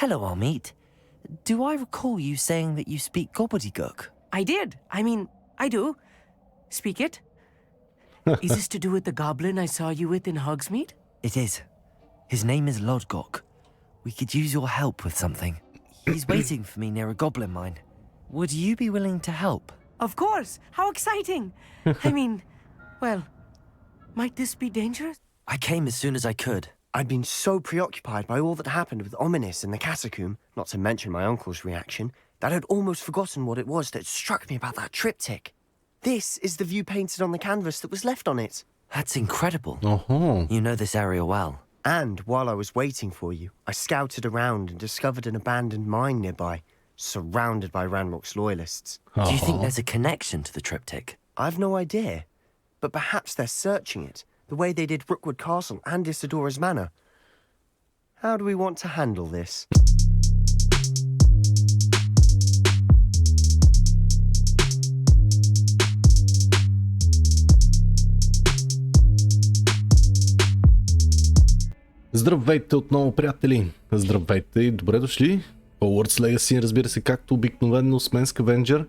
Hello, Amit. Do I recall you saying that you speak gobbledygook? I did. I do. Speak it. Is this to do with the goblin I saw you with in Hogsmeade? It is. His name is Lodgok. We could use your help with something. He's waiting for me near a goblin mine. Would you be willing to help? Of course. How exciting. Well, might this be dangerous? I came as soon as I could. I'd been so preoccupied by all that happened with Ominous in the catacomb, not to mention my uncle's reaction, that I'd almost forgotten what it was that struck me about that triptych. This is the view painted on the canvas that was left on it. That's incredible. Uh-huh. You know this area well. And while I was waiting for you, I scouted around and discovered an abandoned mine nearby, surrounded by Ranrok's loyalists. Do you think there's a connection to the triptych? I've no idea, but perhaps they're searching it, the way they did Rookwood Castle and Isidora's Manor. How do we want to handle this? Здравейте отново, приятели! Здравейте и добре дошли! Hogwarts Legacy, разбира се, както обикновено с мен Скавенджер.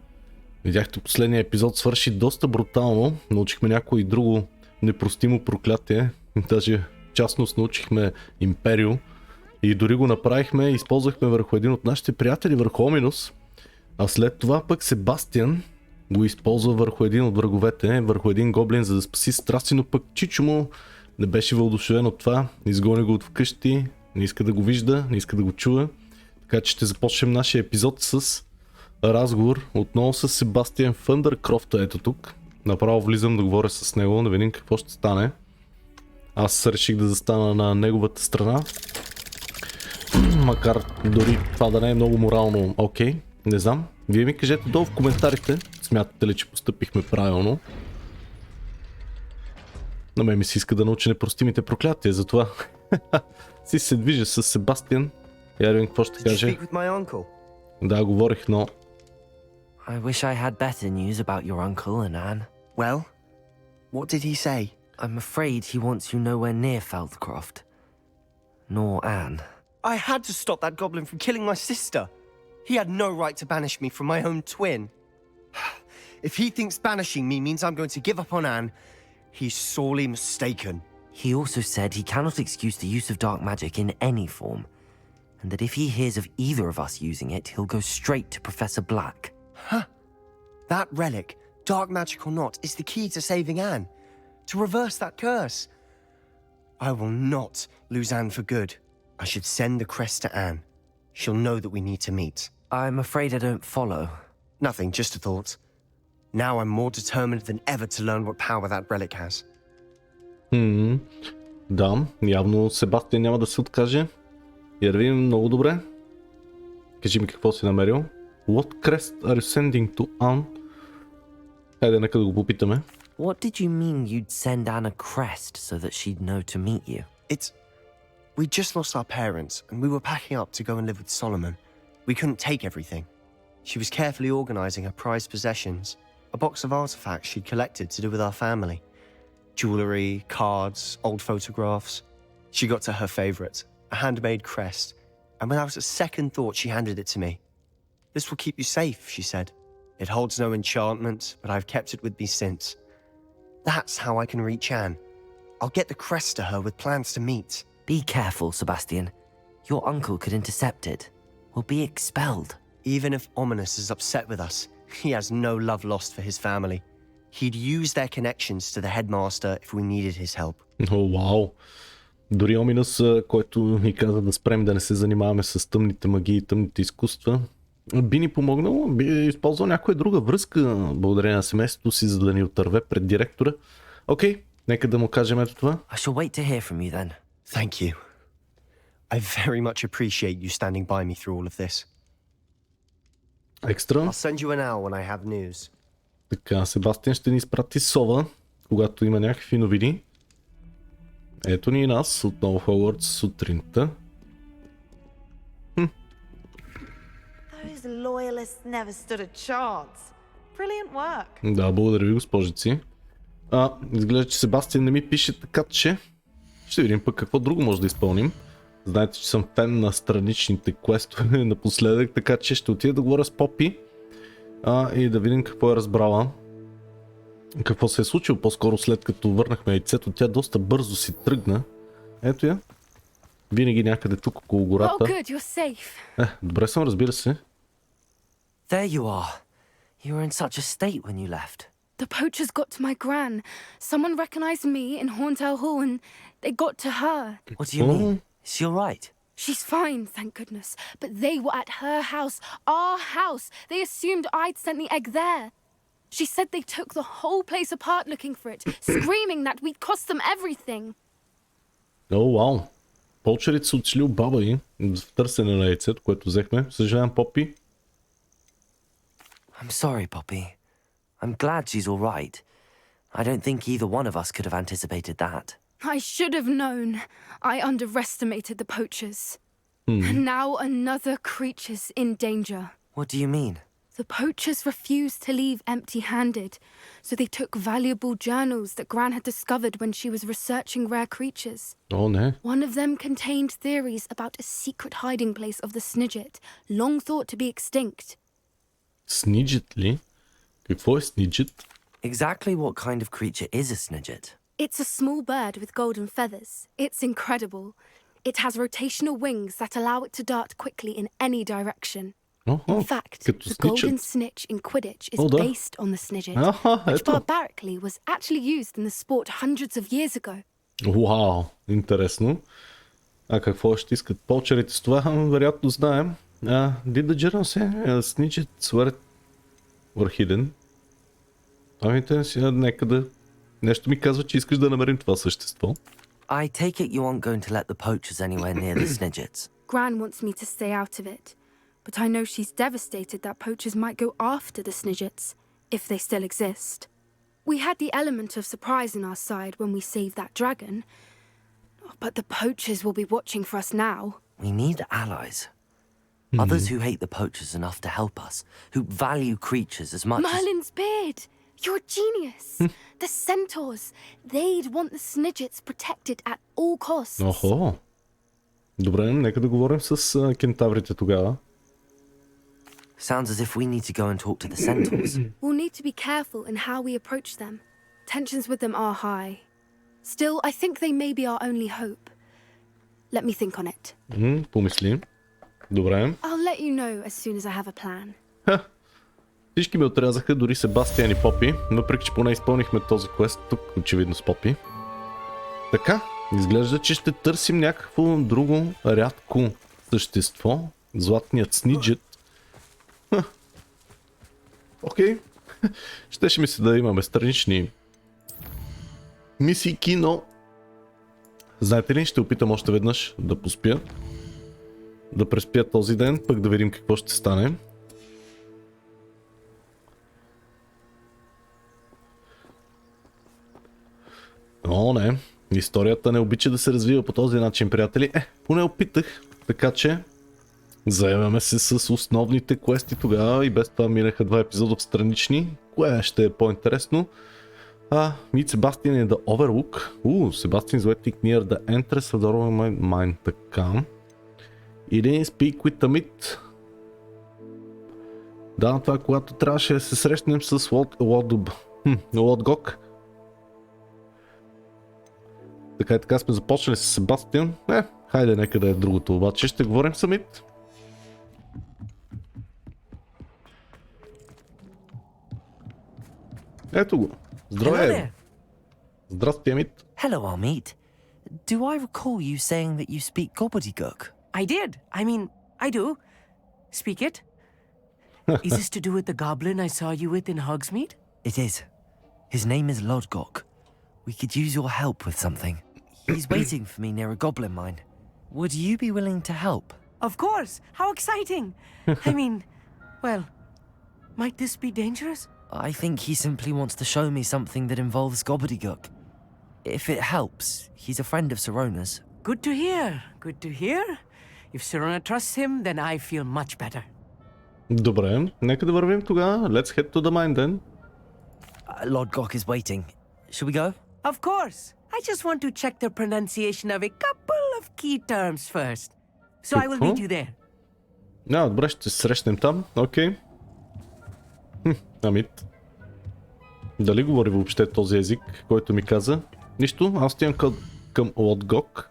Видяхте, последния епизод свърши доста брутално. Научихме някое друго непростимо проклятие. Даже частност научихме Империо. И дори го направихме и използвахме върху един от нашите приятели, върху Оминус. А след това пък Себастиян го използва върху един от враговете, върху един гоблин, за да спаси страсти, но пък Чичо му не беше въодушевен от това. Изгони го от вкъщи, не иска да го вижда, не иска да го чува. Така че ще започнем нашия епизод с разговор отново с Себастиян Фъндъркрофта. Ето тук. Направо влизам да говоря с него, да видим какво ще стане. Аз реших да застана на неговата страна. Макар дори това да не е много морално окей. Не знам. Вие ми кажете долу в коментарите. Смятате ли, че постъпихме правилно? На мен ми се иска да науча непростимите проклятия, затова си се движа с Себастиян. Я да видим какво ще каже. Да, говорих, но... I wish I had better news about your uncle and Anne. Well, what did he say? I'm afraid he wants you nowhere near Feldcroft. Nor Anne. I had to stop that goblin from killing my sister. He had no right to banish me from my own twin. If he thinks banishing me means I'm going to give up on Anne, he's sorely mistaken. He also said he cannot excuse the use of dark magic in any form, and that if he hears of either of us using it, he'll go straight to Professor Black. Huh. That relic, dark magic or not, is the key to saving Anne. To reverse that curse. I will not lose Anne for good. I should send the crest to Anne. She'll know that we need to meet. I'm afraid I don't follow. Nothing, just a thought. Now I'm more determined than ever to learn what power that relic has. Да, явно Себастиян няма да се откаже. Я да видим много добре. Кажи ми какво си намерил. What crest are you sending to Anne? Хайде, нека да го попитаме. What did you mean you'd send Anne a crest so that she'd know to meet you? We just lost our parents and we were packing up to go and live with Solomon. We couldn't take everything. She was carefully organizing her prized possessions, a box of artifacts she'd collected to do with our family. Jewelry, cards, old photographs. She got to her favorite, a handmade crest, and without a second thought she handed it to me. This will keep you safe, she said. It holds no enchantment, but I've kept it with me since. That's how I can reach Anne. I'll get the crest to her with plans to meet. Be careful, Sebastian. Your uncle could intercept it. We'll be expelled. Even if Ominous is upset with us, he has no love lost for his family. He'd use their connections to the headmaster if we needed his help. Вау! Дори Оминус, който ни каза да спрем да не се занимаваме с тъмните магии и тъмните изкуства, би ни помогнал, би използвал някоя друга връзка благодарение на семейството си, за да ни отърве пред директора. Окей, нека да му кажем ето това. I shall wait to hear from you then. Thank you. I very much appreciate you standing by me through all of this. Екстра. I'll send you an owl when I have news. Така, Себастиян ще ни изпрати сова, когато има някакви новини. Ето ни и нас, отново в Hogwarts сутринта. Those loyalists never stood a chance. Brilliant work. Да, благодаря ви, госпожици. Изглежда, че Себастиян не ми пише, така че ще видим пък какво друго може да изпълним. Знаете, че съм фен на страничните квестове напоследък, така че ще отида да говоря с Попи и да видим какво е разбрала. Какво се е случило по-скоро след като върнахме яйцето. Тя доста бързо си тръгна. Ето я. Винаги някъде тук около гората. Oh, good, you're safe. Добре съм, разбира се. There you are. You were in such a state when you left. The poachers got to my gran. Someone recognized me in Horntail Hall and they got to her. What do you mean? Is she all right? She's fine, thank goodness. But they were at her house, our house. They assumed I'd sent the egg there. She said they took the whole place apart looking for it, screaming that we'd cost them everything. О, вау. Полчерите са отшли у баба й в търсене на яйцето, което взехме. Съжалявам, Попи. I'm sorry, Poppy. I'm glad she's all right. I don't think either one of us could have anticipated that. I should have known. I underestimated the poachers. And now another creature's in danger. What do you mean? The poachers refused to leave empty-handed, so they took valuable journals that Gran had discovered when she was researching rare creatures. О, не. One of them contained theories about a secret hiding place of the Snidget, long thought to be extinct. Сниджет ли? Какво е сниджет? Exactly what kind of creature is a snidget? It's a small bird with golden feathers. It's incredible. It has rotational wings that allow it to dart quickly in any direction. In fact, като the golden сничет. snitch in Quidditch is да. based on the Snidget, Аха, which ето. barbarically was actually used in the sport hundreds of years ago. Вау, интересно. А какво ще искат полчерите с това? Вероятно знаем. Did the journal say snidgets were hidden? Ами сега нека да... Нещо ми казва, че искаш да намерим това същество. I take it you aren't going to let the poachers anywhere near the snidgets. Gran wants me to stay out of it, but I know she's devastated that poachers might go after the Snidgets, if they still exist. We had the element of surprise on our side when we saved that dragon, but the poachers will be watching for us now. We need allies. Others who hate the poachers enough to help us, who value creatures as much as... Merlin's beard! You're a genius! The centaurs! They'd want the Snidgets protected at all costs. Охо. Добре, нека да говорим с кентаврите тогава. Sounds as if we need to go and talk to the centaurs. We'll need to be careful in how we approach them. Tensions with them are high. Still, I think they may be our only hope. Let me think on it. Помислим. Добре. I'll let you know as soon as I have a plan. Всички ме отрязаха, дори Себастиян и Попи, въпреки че поне изпълнихме този квест тук, очевидно с Попи. Така, изглежда, че ще търсим някакво друго рядко същество. Златният сниджет. Окей. Щеше ми се да имаме странични мисийки, но... Знаете ли, ще опитам още веднъж да поспя. Да преспя този ден, пък да видим какво ще стане. О, не. Историята не обича да се развива по този начин, приятели. Поне опитах, така че заемаме се с основните квести тогава и без това минаха 2 епизода в странични. Кое ще е по-интересно? Meet Себастиян in the Overlook. Себастиян is waiting near the entrance of the Royal Mine. Така. Или Speak with Amit. Да, това е когато трябваше да се срещнем с Лодгок. Така и така сме започнали с Себастиян. Хайде, нека да е другото, обаче ще говорим с Амит. Ето го. Здравей! Здрасти, Амит. Hello, Amit. Do I recall you saying that you speak gobbledygook? I did. I do. Speak it. Is this to do with the goblin I saw you with in Hogsmeade? It is. His name is Lodgok. We could use your help with something. He's waiting for me near a goblin mine. Would you be willing to help? Of course. How exciting. Well, might this be dangerous? I think he simply wants to show me something that involves gobbledygook. If it helps, he's a friend of Sirona's. Good to hear. Good to hear. If Sirona trusts him, then I feel much better. Добре, нека да вървим тогава. Let's head to the mine then. Lodgok is waiting. Shall we go? Of course. I just want to check the pronunciation of a couple of key terms first. So I will meet you there. Добре, ще се срещнем там. Окей. Амит. Дали говори въобще този език, който ми каза? Нищо, аз отивам към Лодгок.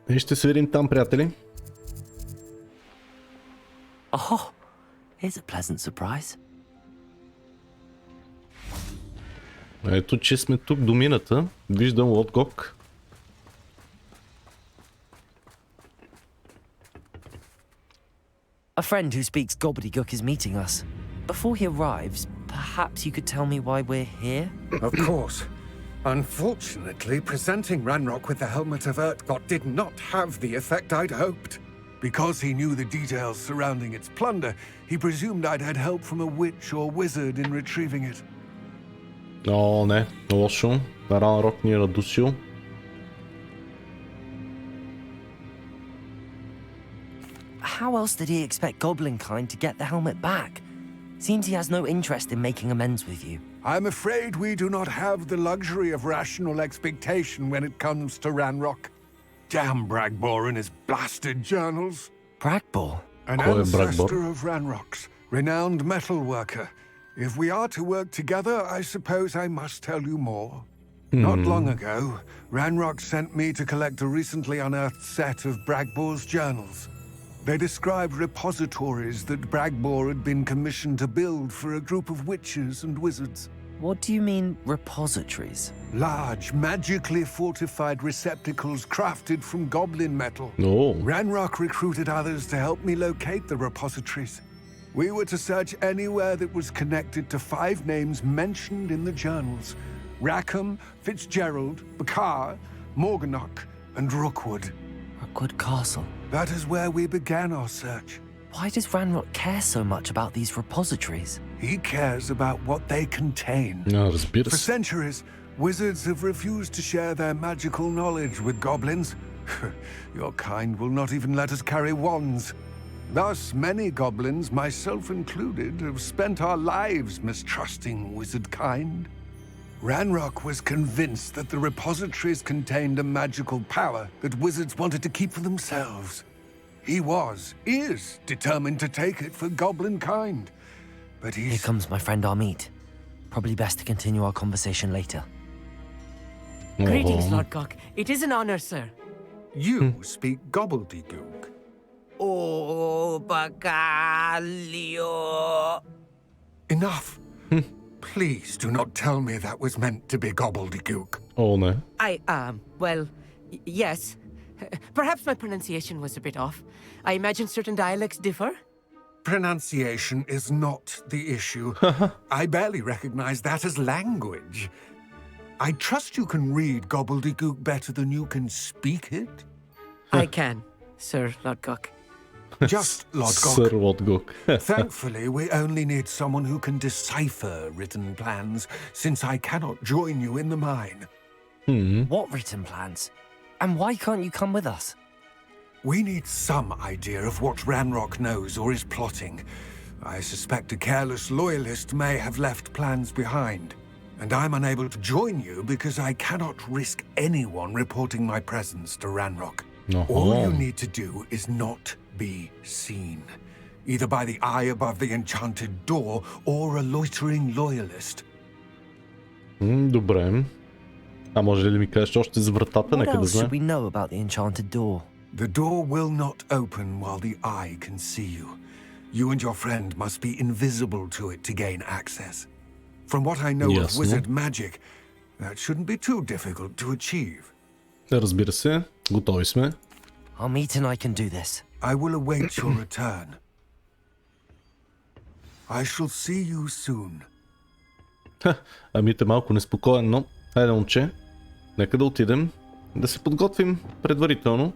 И ще се видим там, приятели. Oh, here's a pleasant surprise. Ето, че сме тук до мината. Виждам Лодгок. A friend who speaks gobbledygook is meeting us. Before he arrives, perhaps you could tell me why we're here? Of course. Unfortunately, presenting Ranrok with the helmet of Urtkot did not have the effect I'd hoped. Because he knew the details surrounding its plunder, he presumed I'd had help from a witch or wizard in retrieving it. О, не, лошо. Ранрок ни е надусил. How else did he expect Goblinkind to get the helmet back? Seems he has no interest in making amends with you. I'm afraid we do not have the luxury of rational expectation when it comes to Ranrok. Damn Bragbor and his blasted journals. Bragbor? An ancestor of Ranrock's, renowned metal worker. If we are to work together, I suppose I must tell you more. Not long ago, Ranrok sent me to collect a recently unearthed set of Bragbor's journals. They described repositories that Bragbor had been commissioned to build for a group of witches and wizards. What do you mean, repositories? Large, magically fortified receptacles crafted from goblin metal. Oh. Ranrok recruited others to help me locate the repositories. We were to search anywhere that was connected to 5 names mentioned in the journals. Rackham, Fitzgerald, Bakar, Morganach, and Rookwood. Rookwood Castle. That is where we began our search. Why does Ranrok care so much about these repositories? He cares about what they contain. разбира For се. centuries, wizards have refused to share their magical knowledge with goblins. Your kind will not even let us carry wands. Thus, many goblins, myself included, have spent our lives mistrusting wizard kind. Ranrok was convinced that the repositories contained a magical power that wizards wanted to keep for themselves. He is determined to take it for goblin kind. But Here he's... comes my friend Amit. Probably best to continue our conversation later. Greetings, Lord Cock. It is an honor, sir. You speak gobbledygook. Oh, Bacalio. Enough. Please do not tell me that was meant to be gobbledygook. О, не. Well, yes. Perhaps my pronunciation was a bit off. I imagine certain dialects differ. Pronunciation is not the issue. I barely recognize that as language. I trust you can read gobbledygook better than you can speak it. I can, Sir Lodgok. Just Lodgok. Сър Лодгок. Thankfully, we only need someone who can decipher written plans, since I cannot join you in the mine. What written plans? And why can't you come with us? We need some idea of what Ranrok knows or is plotting. I suspect a careless loyalist may have left plans behind. And I'm unable to join you because I cannot risk anyone reporting my presence to Ranrok. All you need to do is not be seen. Either by the eye above the enchanted door or a loitering loyalist. Добре. А може ли ми кажеш още за вратата? What Нека да else знам. should we know about the enchanted door? The door will not open while the eye can see you. You and your friend must be invisible to it to gain access. From what I know of wizard magic, that shouldn't be too difficult to achieve. Разбира се, готови сме. Amit and I can do this. I will await your return. I shall see you soon. Амит е малко неспокоен, но хайде, момче. Нека да отидем, да се подготвим предварително.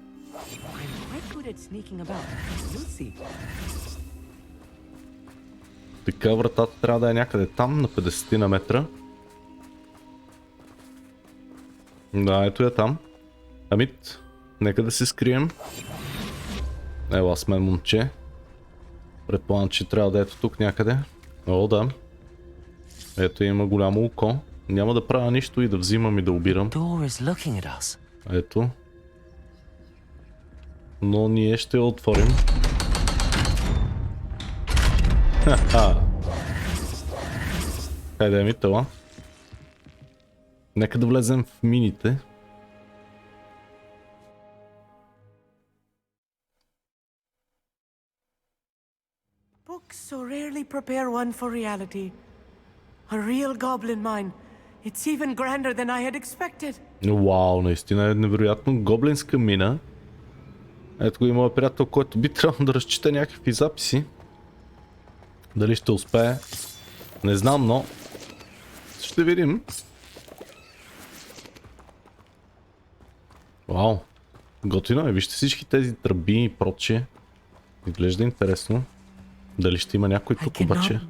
Така, вратата трябва да е някъде там, на 50 на метра. Да, ето я там. Амит, нека да се скрием. Ела с мен, момче. Предполагам, че трябва да ето тук някъде. О, да. Ето има голямо око. Няма да правя нищо и да взимам и да обирам. Door is looking at us. Ето. Но ние ще я отворим. Ха-ха. Хайде, Амит, ела. Нека да влезем в мините. Books so rarely prepare one for reality. A real goblin mine. It's even grander than I had expected. Вау, наистина е невероятно гоблинска мина. Ето го има приятел, който би трябвало да разчита някакви записи. Дали ще успее? Не знам, но ще видим. Вау, готино е. Вижте всички тези тръби и прочие. Изглежда интересно. Дали ще има някой тук обаче?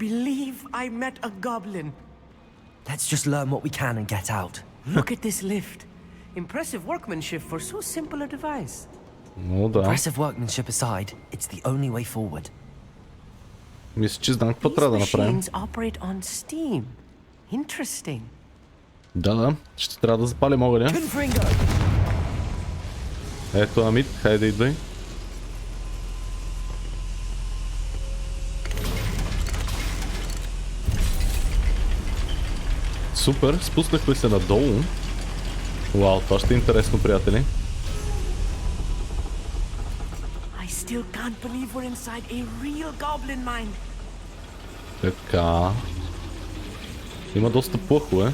Let's just learn what we can and get out. Look at this lift. Impressive workmanship for so simple a device. Ну да. Impressive workmanship aside, it's the only way forward. Мисля, че знам какво трябва да направим. Operate on steam. Interesting. Да, ще трябва да запалим огъня. Ето Амит, хайде идвай. Супер, спуснахме се надолу. Вау, това ще е интересно, приятели. I still can't believe we're inside a real goblin mine. Така. Има доста плъхове.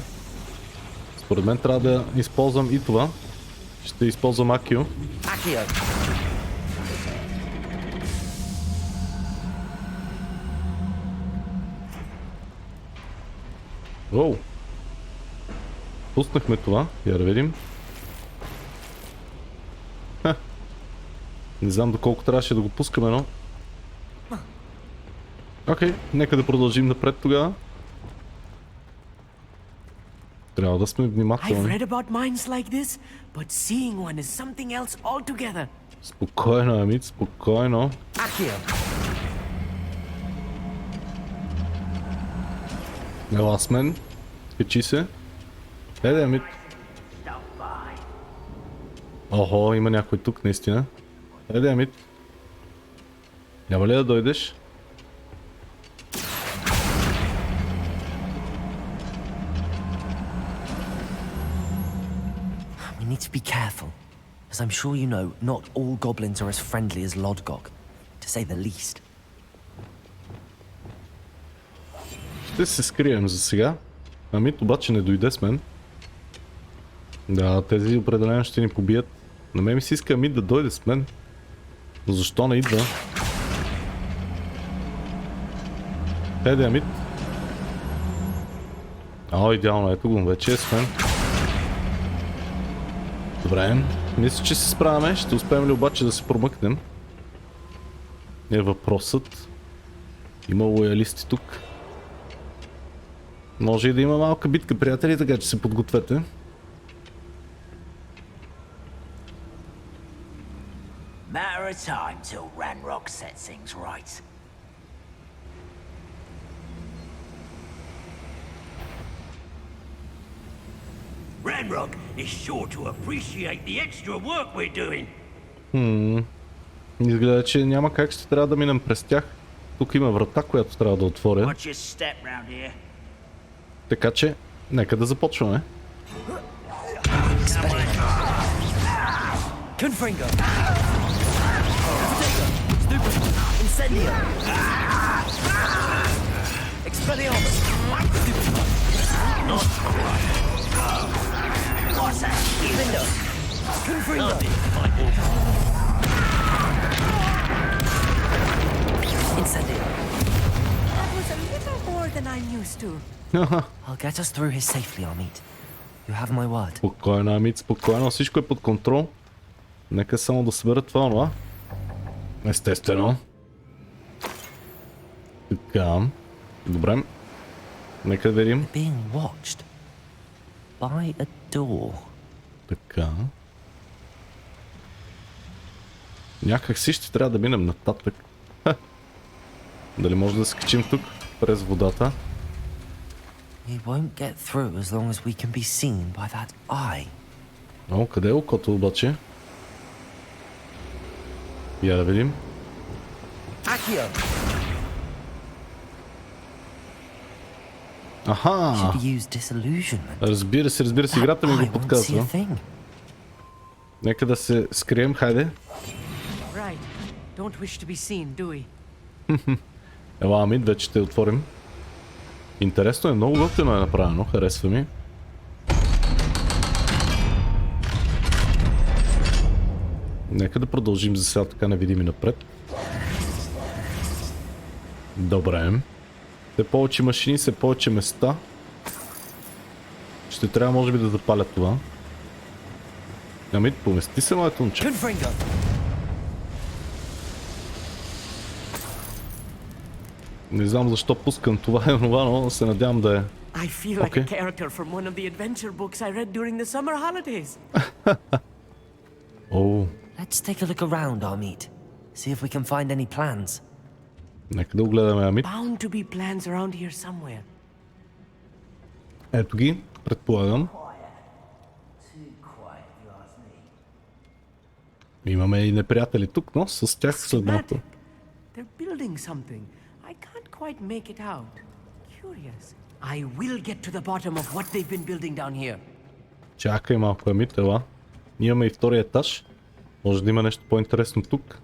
Според мен трябва да използвам и това. Ще използвам Акио. Оу. Пуснахме това. Я да видим. Ха. Не знам доколко трябваше да го пускаме, но... Окей, нека да продължим напред тогава. Трябва да сме внимателни. Спокойно, Амит, спокойно. Ела с мен. Качи се. Еде, Амит. Охо, има някой тук, наистина. Еде, Амит. Няма ли да дойдеш? We need to be careful. As I'm sure you know, not all goblins are as friendly as Lodgok, to say the least. Ще се скрием за сега. Амит обаче не дойде с мен. Да, тези определено ще ни побият. На мен ми се иска Амит да дойде с мен. Но защо не идва? Хайде, Амит. О, идеално, ето го, вече е с мен. Добре, мисля, че се справяме. Ще успеем ли обаче да се промъкнем? Е въпросът. Има лоялисти тук. Може и да има малка битка, приятели, така че се подгответе. Matter of time till Ранрок sets things right. Ранрok is sure to appreciate the extra work we're doing. Изгледа, че няма как, ще трябва да минем през тях. Тук има врата, която трябва да отворя. Така че, нека да започваме. I'll get us through here safely, Amit. You have my word. Спокойно, Амит, спокойно, всичко е под контрол. Нека само да събера това. Естествено. Така. Добре. Нека да видим. Being watched by a door. Така. Някак си ще трябва да минем нататък. Дали може да се качим тук през водата? We won't get through as long as we can be seen by that eye. О, къде е окото обаче? Я да видим. Аха! Should use disillusionment. Разбира се, играта ми го подказва. Нека да се скрием, хайде. Right. Don't wish to be seen, do we? Ела, Амит, вече ще отворим. Интересно е, много готино е направено, харесва ми. Нека да продължим за сега така невидими напред. Добре. Все повече машини, все повече места. Ще трябва може би да запаля това. Амит, помести се, моето момче. Не знам защо пускам това и онова, но се надявам да е. I feel like a character from one of the adventure books I read during the summer holidays. О, Let's take a look around, Amit. See if we can find any plans. нека да огледаме, Амит. Bound to be plans around here somewhere. Ето ги, предполагам. Имаме и неприятели тук, но с тях съдбата. They're building something. I can't quite make it out. Curious. I will get to the bottom of what they've been building down here. Чакай малко, Амит, ела. Ние имаме и втория етаж. Може да има нещо по-интересно тук.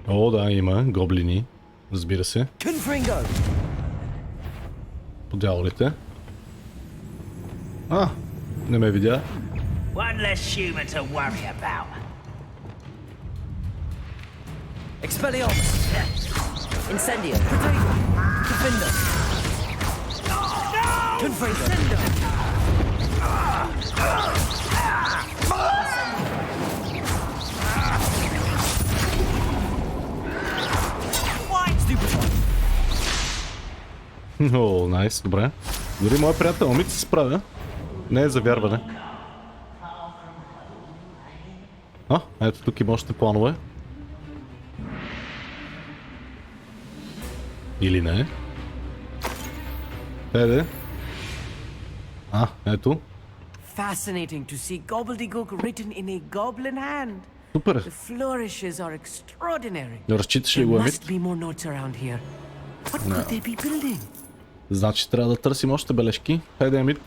О, да, има гоблини. Разбира се. По дяволите. А, не ме видя. One less human to worry about. Expelliarmus! Incendio! Defender! Confringo! О, найс, добре. Дори моят приятел Амит се справя. Не е за вярване. А, ето тук има още планове. Или не? Еде. А, ето. Fascinating to see gobbledygook written in a goblin hand. Супер. The flourishes are extraordinary. Разчиташ ли There го, must Амит? be more notes around here. What could they be building? Значи трябва да търсим още бележки. Хайде, Амит.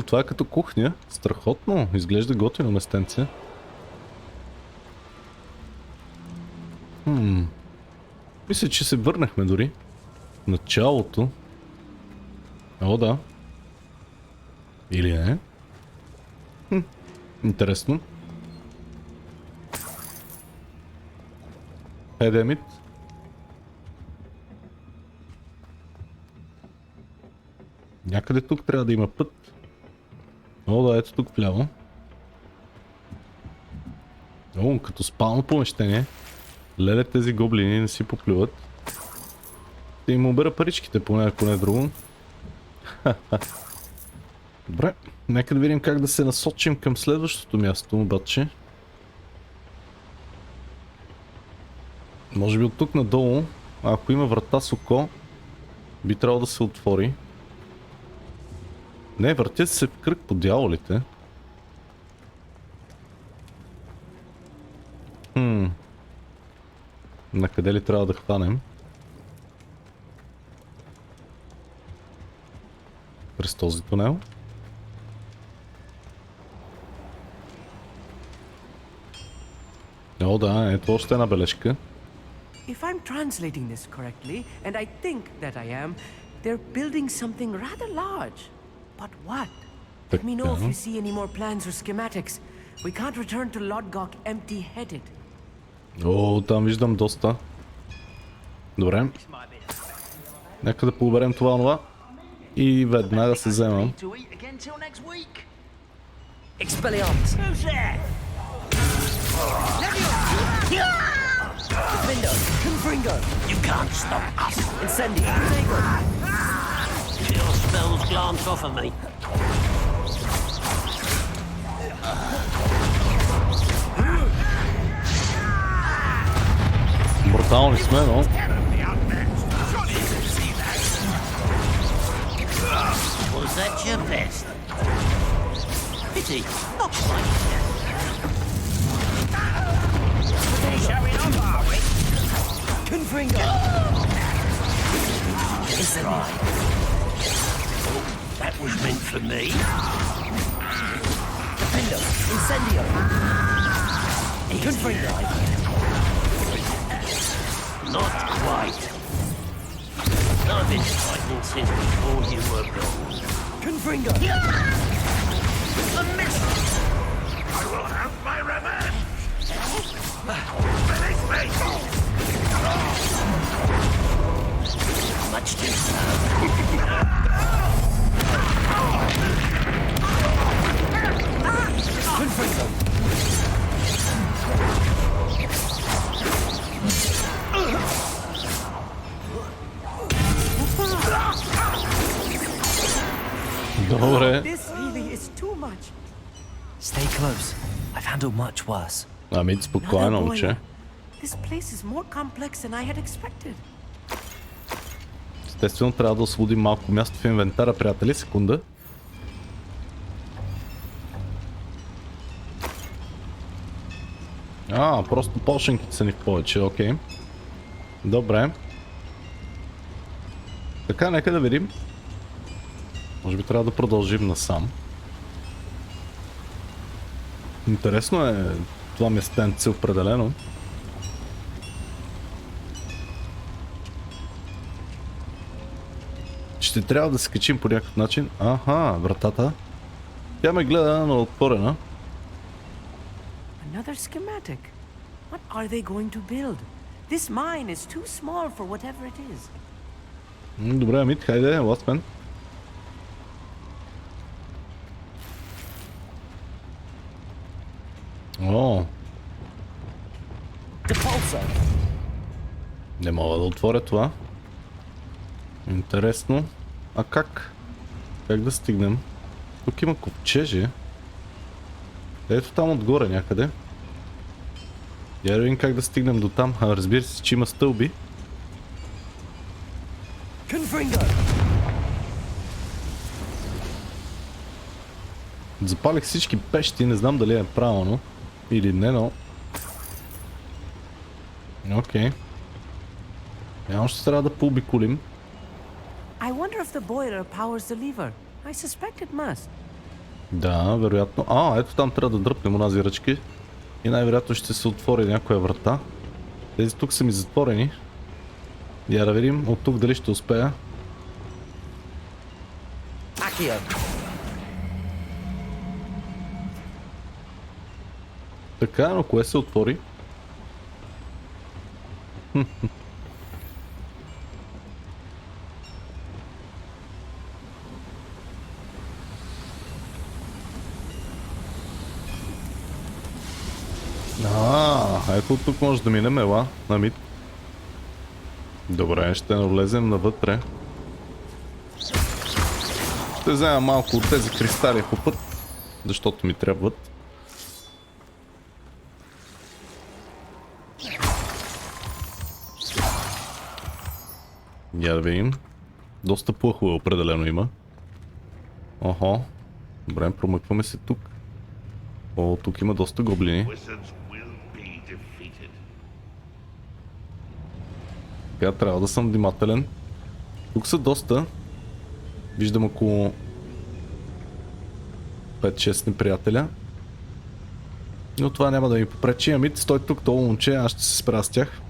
Това е като кухня. Страхотно. Изглежда готино местенце. Мисля, че се върнахме дори. В началото. О, да. Или не? Интересно. Хайде, Амит. Някъде тук трябва да има път. О, да, ето тук вляво. О, като спално помещение. Леле, тези гоблини не си поплюват. Ще им обера паричките, поне ако не е друго. Добре, нека да видим как да се насочим към следващото място, обаче. Може би от тук надолу, ако има врата с око, би трябвало да се отвори. Не, въртя се в кръг по дяволите. На къде ли трябва да хванем? През този тунел. О, да, ето още една бележка. If I'm translating this correctly, and I think that I am, they're building something rather large. But what? Let me know if you see any more plans or schematics. We can't return to Lodgok empty-headed. О, там виждам доста. Добре. Нека да поберем това и веднага се вземам. Expelliarmus! Who's there? Defender! Confringo! You can't stop us. Incendio! Your spells glance off of me. брутални сме, но... Was that your best? Pity, not quite. Showing off, are we? Confringo! It's right. Oh, that was meant for me. Defendo! Incendio! Confringo! Not quite. I've been fighting since before you were born. Confringo! A miss! I will have my revenge! Finish me! Much too slow. Confringo! Добре. This really is too much. Stay close. I've handled much worse. Амит, спокойно, момче. This place is more complex than I had expected. Естествено, трябва да освободим малко място в инвентара, приятели. Секунда. Просто пошенките са ни в повече, окей. Добре. Така, нека да видим. Може би трябва да продължим насам. Интересно е това местенце определено. Ще трябва да се качим по някакъв начин. Аха, вратата. Тя ме гледа, но отворена. Another schematic. What are they going to build? This mine is too small for whatever it is. Добре, Амит, хайде, last man. О! Не мога да отворя това. Интересно. А как? Как да стигнем? Тук има ковчежи. Ето там отгоре някъде. Я да видим как да стигнем до там. Разбира се, че има стълби. Запалих всички пещи, не знам дали е правилно или не, но... Окей. Явно ще трябва да пообиколим. I wonder if the boiler powers the lever. I suspect it must. Да, вероятно. Ето там трябва да дръпнем онази ръчки. И най-вероятно ще се отвори някоя врата. Тези тук са ми затворени. Я да видим от тук дали ще успея. Така, но кое се отвори? Ето тук може да минем, ела, Амит. Добре, ще навлезем навътре. Ще взема малко от тези кристали по път, защото ми трябват. Я да видим. Доста плъхове определено има. Охо. Добре, промъкваме се тук. О, тук има доста гоблини. Сега трябва да съм внимателен. Тук са доста. Виждам около 5-6 неприятеля. Но това няма да ми попречи. Амит, стой тук, това момче, аз ще се спра с тях.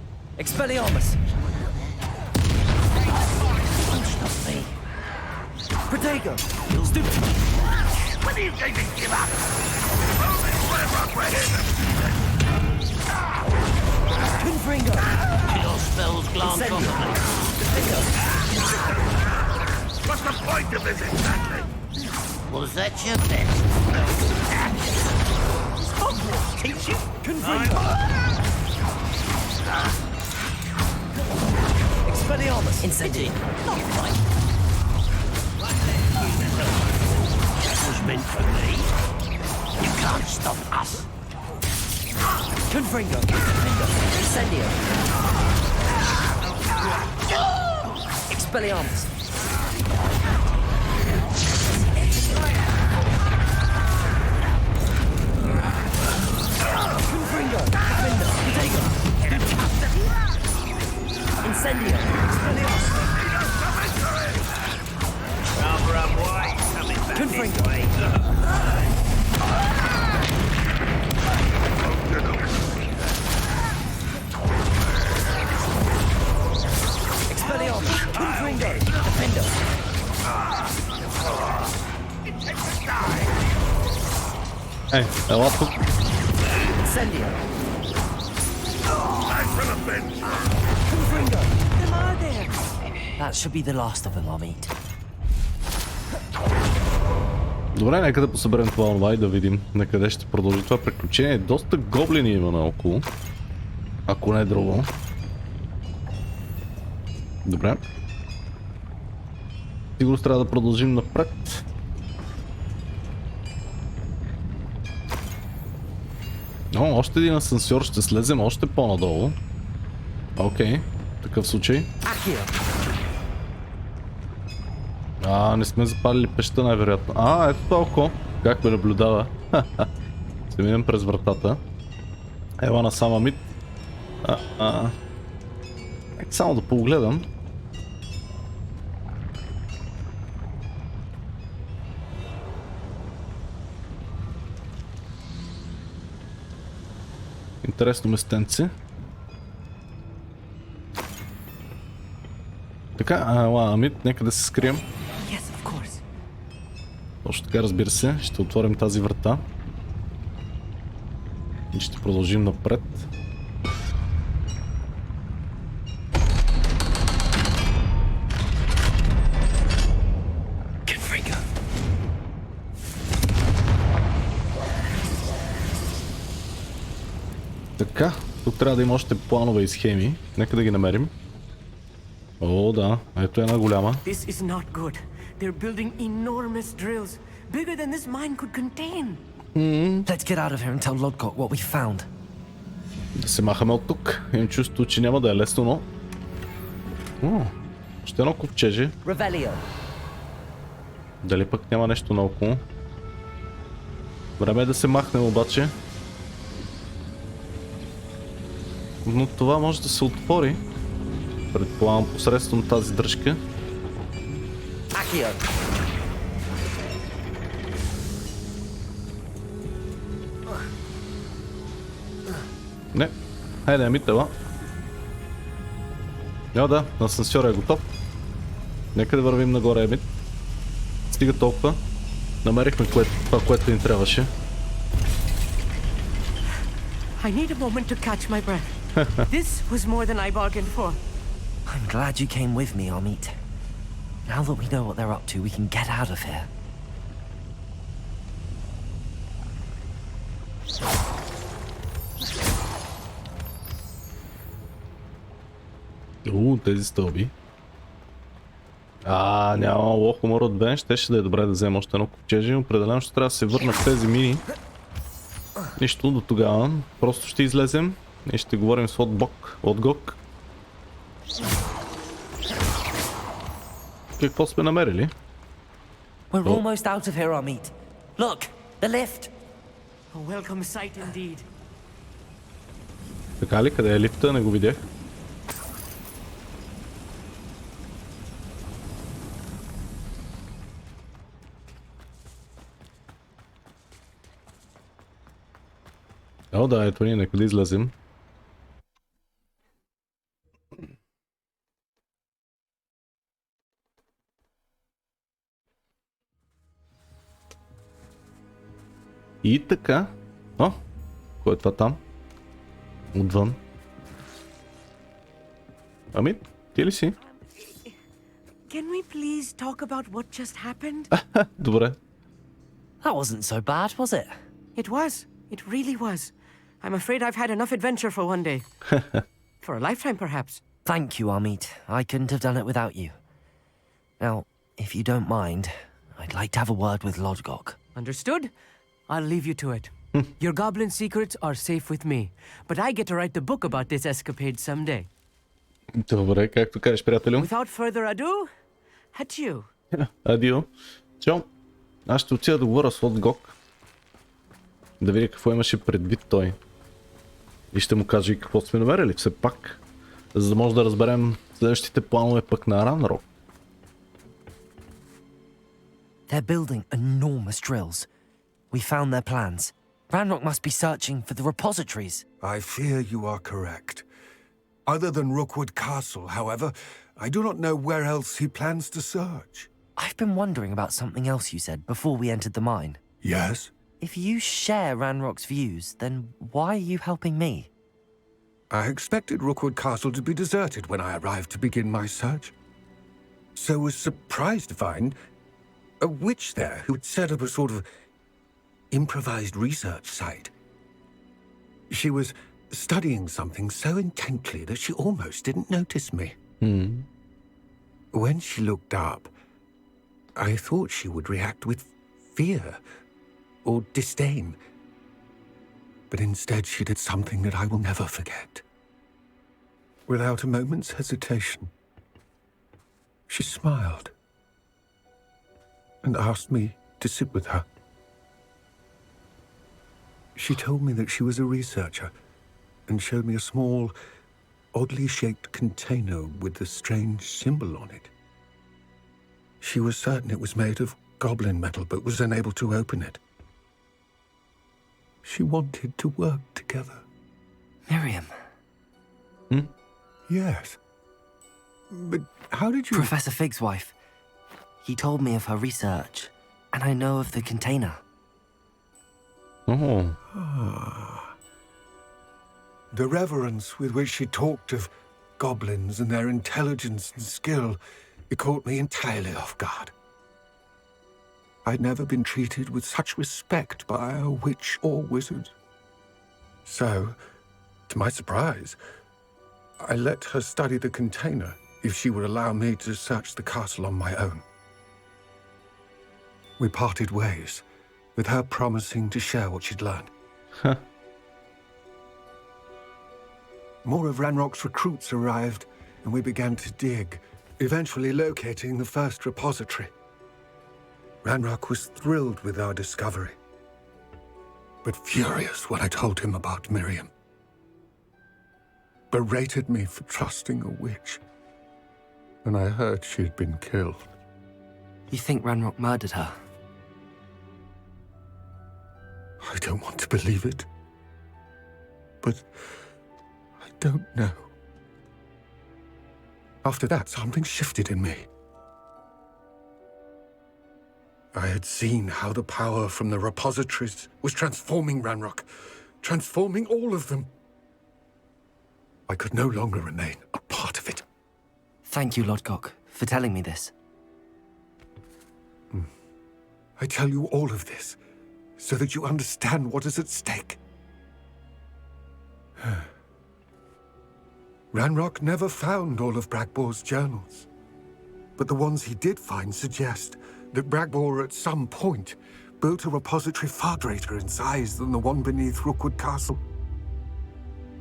Your spells glance off of me. What's the point of this exactly? Was that your best? Hogwarts teach you? Confringo! Expelliarmus! Incendiary! Not quite. That was meant for me. You can't stop us. Confringo! Incendio! Expelliarmus! Confringo! Defender! Protego! Incendio! Expelliarmus! Rather unwise coming back Confringo! this way. Expelliarmus! Confringo! Defender! Ей, ела тук. Incendio! Confringo! Them are there. That should be the last of them, Amit. Добре, нека да посъберем това онова и да видим на къде ще продължи това приключение. Доста гоблини има наоколо. Ако не е друго. Добре. Сигурно трябва да продължим напред. О, още един асансьор, ще слезем още по-надолу. Окей, в такъв случай. Не сме запалили пеща най-вероятно. Ето това око. Как ме наблюдава. Ще минем през вратата. Ева на сам Амит. Само да погледам. Интересно местенце. Така, Амит, нека да се скрием. Yes, of course. Точно така, разбира се. Ще отворим тази врата. И ще продължим напред. Така, тук трябва да има още планове и схеми. Нека да ги намерим. О, да, ето една голяма. This is not good. They're building enormous drills, bigger than this mine could contain. Let's get out of here and tell Lodgok what we found. Да се махаме от тук. Имам чувство, че няма да е лесно, но... Още едно ковчеже. Revelio. Дали пък няма нещо наоколо? Време е да се махнем обаче. Но това може да се отвори. Предполагам посредством тази дръжка. Не. Хайде, Амит, ела. Да, асансьора е готов. Нека да вървим нагоре, Амит. Стига толкова. Намерихме това, което ни трябваше. I need a moment to catch my breath. This was more than I bargained for. I'm glad you came with me, Amit. Now that we know what they're up to, we can get out of here. Тези стълби. Няма лох умор от Бен, ще да е добре да взема още едно ковчеже. Определено ще трябва да се върна в тези мини. Нищо до тогава. Просто ще излезем и ще говорим с Лодгок. Какво сме намерили? We're almost out of here, Amit. Look, the lift. A welcome sight indeed. Така ли? Къде е лифта? Не го видях. Да, ето ни, нека да излезем. И така. Кой е това там? Отвън. Амит, ти ли си? Can we please talk about what just happened? Добре. That wasn't so bad, was it? It was. It really was. I'm afraid I've had enough adventure for one day. For a lifetime, perhaps. Thank you, Amit. I couldn't have done it without you. Now, if you don't mind, I'd like to have a word with Lodgok. Understood? I'll leave you to it. Your goblin secrets are safe with me, but I get to write the book about this escapade someday. Добре, както кажеш, приятелю. Without further ado, adieu. Адио. Чао. Аз ще отида да говоря с Гок. Да видя какво имаше предвид той. И ще му кажа и какво сме намерили все пак. За да може да разберем следващите планове пък на Ранрок. They're building enormous drills. We found their plans. Ranrok must be searching for the repositories. I fear you are correct. Other than Rookwood Castle, however, I do not know where else he plans to search. I've been wondering about something else you said before we entered the mine. Yes? If you share Ranrock's views, then why are you helping me? I expected Rookwood Castle to be deserted when I arrived to begin my search. So was surprised to find a witch there who had set up a sort of improvised research site. She was studying something so intently that she almost didn't notice me. When she looked up, I thought she would react with fear or disdain. But instead she did something that I will never forget. Without a moment's hesitation, she smiled and asked me to sit with her. She told me that she was a researcher and showed me a small, oddly shaped container with a strange symbol on it. She was certain it was made of goblin metal but was unable to open it. She wanted to work together. Miriam. Yes. But how did you... Professor Fig's wife. He told me of her research, and I know of the container. Oh. The reverence with which she talked of goblins and their intelligence and skill, it caught me entirely off guard. I'd never been treated with such respect by a witch or wizard. So, to my surprise, I let her study the container if she would allow me to search the castle on my own. We parted ways, with her promising to share what she'd learned. More of Ranrock's recruits arrived, and we began to dig, eventually locating the first repository. Ranrok was thrilled with our discovery, but furious when I told him about Miriam. Berated me for trusting a witch, and I heard she had been killed. You think Ranrok murdered her? I don't want to believe it, but I don't know. After that, something shifted in me. I had seen how the power from the repositories was transforming Ranrok, transforming all of them. I could no longer remain a part of it. Thank you, Lord Gok, for telling me this. I tell you all of this so that you understand what is at stake. Ranrok never found all of Bragbor's journals, but the ones he did find suggest that Bragbor at some point built a repository far greater in size than the one beneath Rookwood Castle.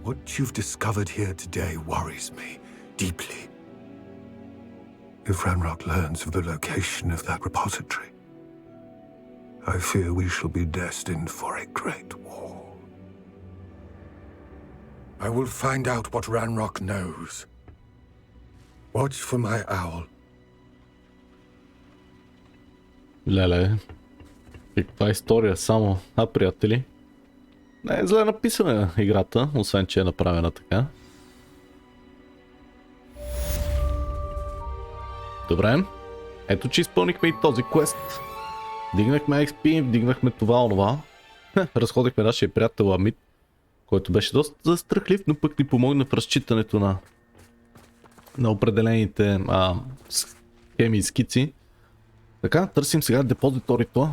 What you've discovered here today worries me deeply. If Ranrok learns of the location of that repository, I fear we shall be destined for a great war. I will find out what Ranrok knows. Watch for my owl. Леле, каква история само, приятели? Не е зле написана играта, освен че е направена така. Добре, ето че изпълнихме и този квест. Дигнахме XP, вдигнахме това. Разходихме нашия приятел Амит, който беше доста застрахлив, но пък ни помогна в разчитането на определените схеми и скици. Така, търсим сега депозиторито,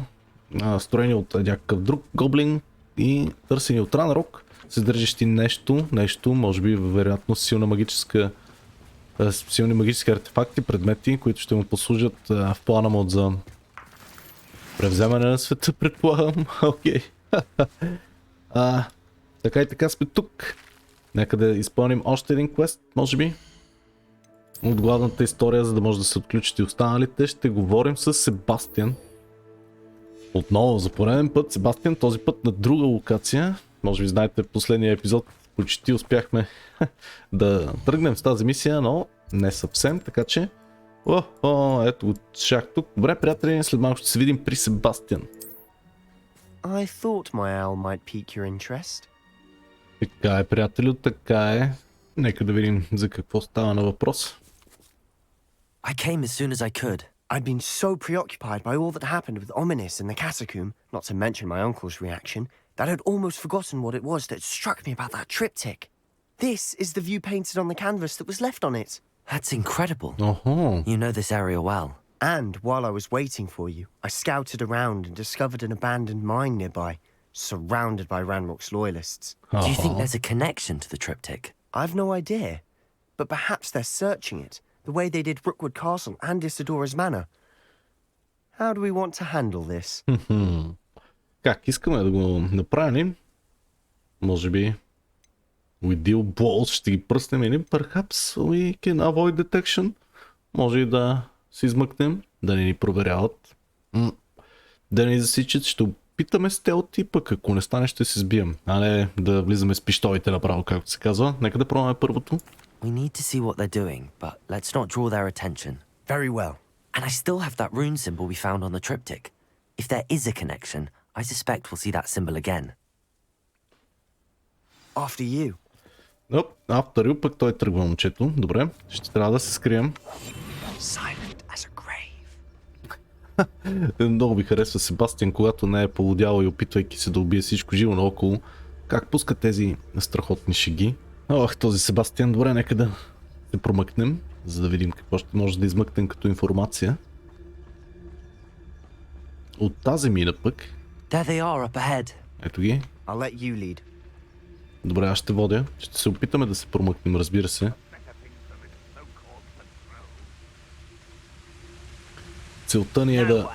строени от някакъв друг гоблин и търсени от Ранрок, съдържащи нещо, може би вероятно силни магически артефакти, предмети, които ще му послужат в плана му за превземане на света, предполагам. Окей. Така и така сме тук. Нека да изпълним още един квест, може би. от главната история, за да може да се отключат и останалите. Ще говорим с Себастиян. Отново за пореден път Себастиян, този път на друга локация. Може би знаете, в последния епизод почти успяхме да тръгнем с тази мисия, но не съвсем, така че... ето го чак тук. Добре, приятели, след малко ще се видим при Себастиян. I thought my owl might pique your interest. Така е, приятелю, така е. Нека да видим за какво става на въпрос. I came as soon as I could. I'd been so preoccupied by all that happened with Ominis in the catacomb, not to mention my uncle's reaction, that I'd almost forgotten what it was that struck me about that triptych. This is the view painted on the canvas that was left on it. That's incredible. Охо. You know this area well. And while I was waiting for you, I scouted around and discovered an abandoned mine nearby, surrounded by Ranrok's loyalists. Do you think there's a connection to the triptych? I've no idea, but perhaps they're searching it, the way they did Rookwood Castle and Isidora's Manor. How do we want to handle this? Как искаме да го направим? Може би we deal balls, ще ги пръснем или perhaps we can avoid detection. Може и да се измъкнем, да не ни проверяват. Да ни засичат, ще опитаме стелти, пък ако не стане ще се сбием. А не да влизаме с пищолите направо, както се казва. Нека да пробваме първото. We need to see what they're doing, but let's not draw their attention. Very well. And I still have that rune symbol we found on the triptych. If there is a connection, I suspect we'll see that symbol again. After you. After you, пък той тръгва момчето. Добре, ще трябва да се скрием. Silent as a grave. Много ми харесва Себастиян, когато не е полудял и опитвайки се да убие всичко живо наоколо. Как пуска тези страхотни шеги. Този Себастиян, добре, нека да се промъкнем, за да видим какво ще може да измъкнем като информация. От тази мина пък. There they are up ahead. Ето ги. I'll let you lead. Добре, аз ще водя. Ще се опитаме да се промъкнем, разбира се. Целта ни е да...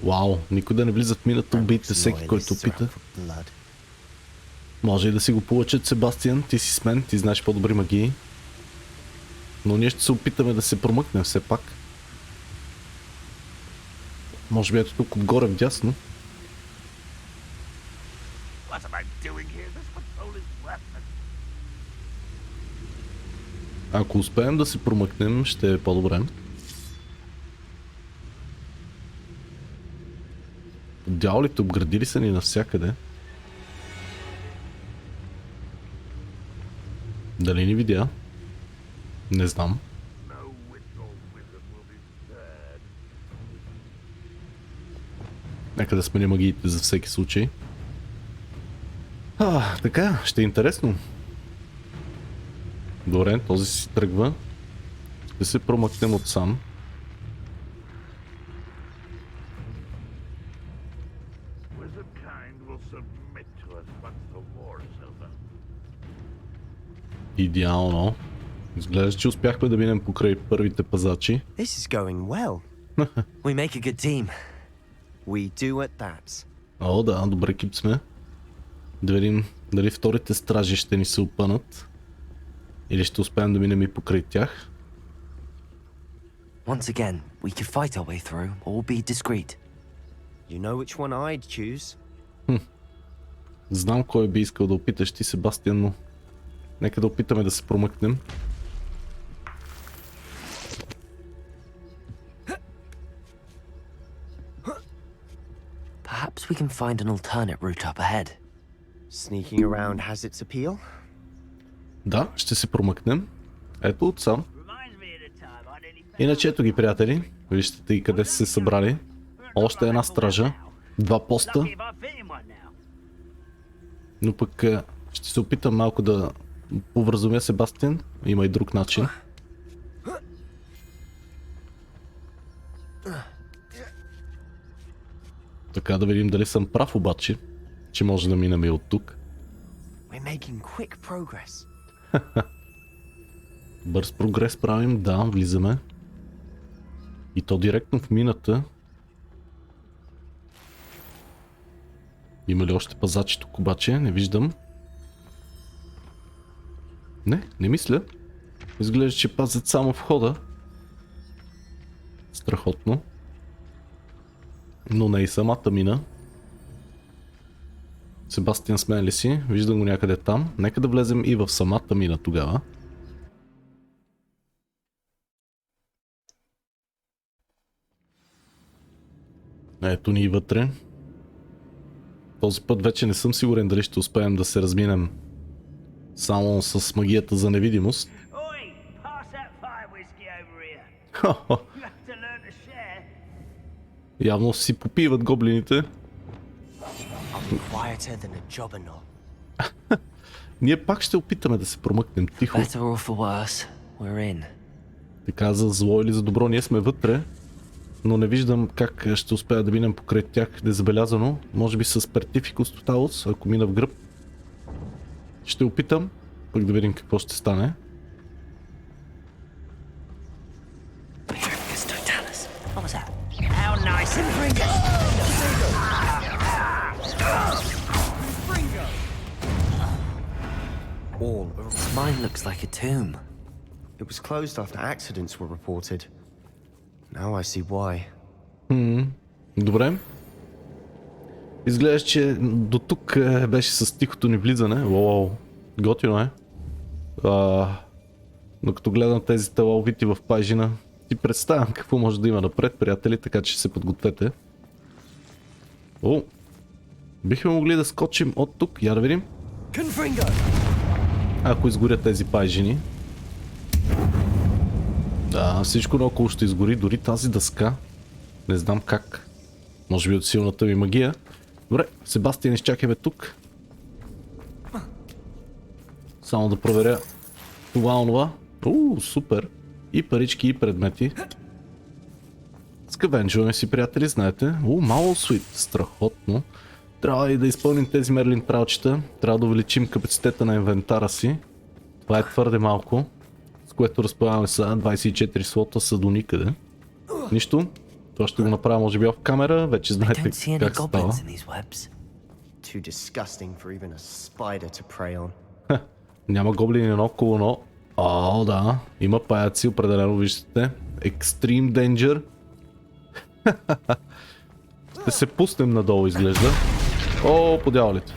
Вау, никой да не влиза в мината, убийте всеки, който опита. Може и да си го получат, Себастиян, ти си с мен, ти знаеш по-добри магии. Но ние ще се опитаме да се промъкнем все пак. Може би ето тук отгоре вдясно. Ако успеем да се промъкнем, ще е по-добре. Дяволите обградили са ни навсякъде. Дали ни видя? Не знам. Нека да сменя магиите за всеки случай. Така, ще е интересно. Добре, този си тръгва. Ще се промъкнем отсам. Идеално. Изглежда, че успяхме да минем покрай първите пазачи. This is going well. We make a good team. We do at that. Да, добър екип сме. Да видим дали вторите стражи ще ни се опънат. Или ще успеем да минем и покрай тях. Once again, we could fight our way through or be discreet. You know which one I'd choose. Знам кой би искал да опиташ ти, Себастиян, но нека да опитаме да се промъкнем. Perhaps we can find an alternate route up ahead. Sneaking around has its appeal. Да, ще се промъкнем. Ето отсам. Иначе ето ги, приятели. Виждате и къде са се събрали. Още една стража. 2 поста. Но пък ще се опитам малко да повразумя Себастиян. Има и друг начин. Така да видим дали съм прав обаче, че може да минем и от тук. Бърз прогрес правим, да, влизаме. И то директно в мината. Има ли още пазачи тук обаче? Не виждам. Не мисля. Изглежда, че пазят само входа. Страхотно. Но не и самата мина. Себастиян смен ли си? Виждам го някъде там. Нека да влезем и в самата мина тогава. Ето ни и вътре. Този път вече не съм сигурен дали ще успеем да се разминем само с магията за невидимост. Явно си попиват гоблините. Ние пак ще опитаме да се промъкнем тихо. Така, за зло или за добро, ние сме вътре. Но не виждам как ще успея да минем покрай тях незабелязано. Може би с Пертификус Тоталус, ако мина в гръб. Ще опитам, пък да видим какво ще стане. Mine looks like a tomb. It was closed after accidents were reported. Now I see why. Добре. Изглежда, че до тук беше с тихото ни влизане. Уау, готино е. Но като гледам тези тела увити в пайжина, ти представям какво може да има напред, приятели, така че се подгответе. Бихме могли да скочим от тук, я да видим. Ако изгорят тези пайжини. Да, всичко наоколо ще изгори, дори тази дъска. Не знам как. Може би от силната ми магия. Добре, Себастиян, изчакай тук. Само да проверя това. Супер. И парички, и предмети. Скавенджваме си, приятели, знаете. Мало суит, страхотно. Трябва и да изпълним тези Мерлин тралчета. Трябва да увеличим капацитета на инвентара си. Това е твърде малко. С което разполагаме са 24 слота са до никъде. Нищо. Това ще го направя може би в камера. Вече знаете как става. Няма гоблини наоколо, но... да. Има паяци, определено виждате. Extreme Danger. Ще се пуснем надолу, изглежда. По дяволите.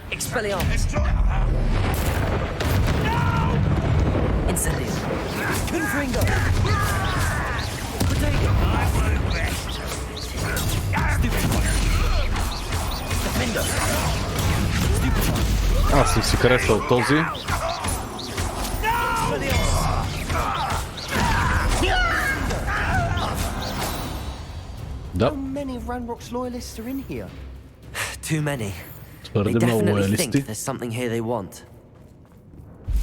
Аз съм си харесал този. Да. Твърде много лоялисти.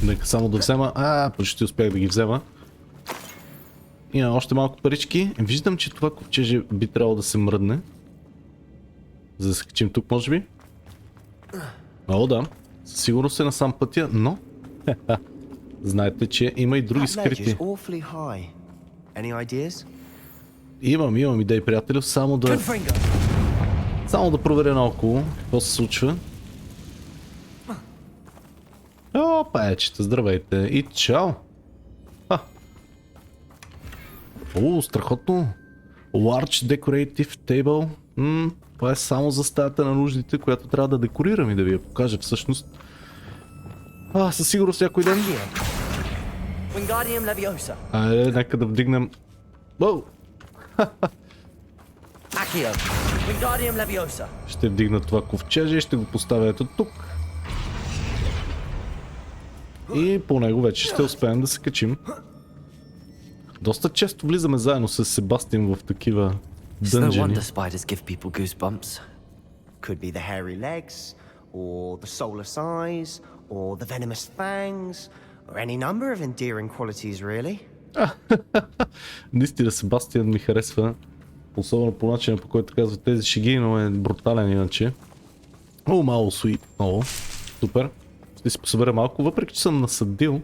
Нека само да взема. Почти успях да ги взема. Има още малко парички. Виждам, че това ковчеже би трябвало да се мръдне. За да се качим тук, може би. Да. Със сигурност е насам пътя, но... Знаете, че има и други скрити. Имам идеи, приятели. Само да проверя наоколо какво се случва. Паечета, здравейте и чао! Страхотно! Large Decorative Table. Това е само за стаята на нуждите, която трябва да декорирам и да ви я покажа всъщност. Със сигурност някой ден. Нека да вдигнем... Ще вдигна това ковчеже и ще го поставя ето тук. И по него вече ще успеем да се качим. Доста често влизаме заедно с Себастиян в такива дънжени. Could be the hairy legs, or the soulless eyes, or the venomous fangs, or any number of endearing qualities, really. Наистина Себастиян ми харесва, особено по начина, по който казва тези шеги, но е брутален иначе. Малко суит, много. Супер. Ще си посъбера малко, въпреки че съм насъдил.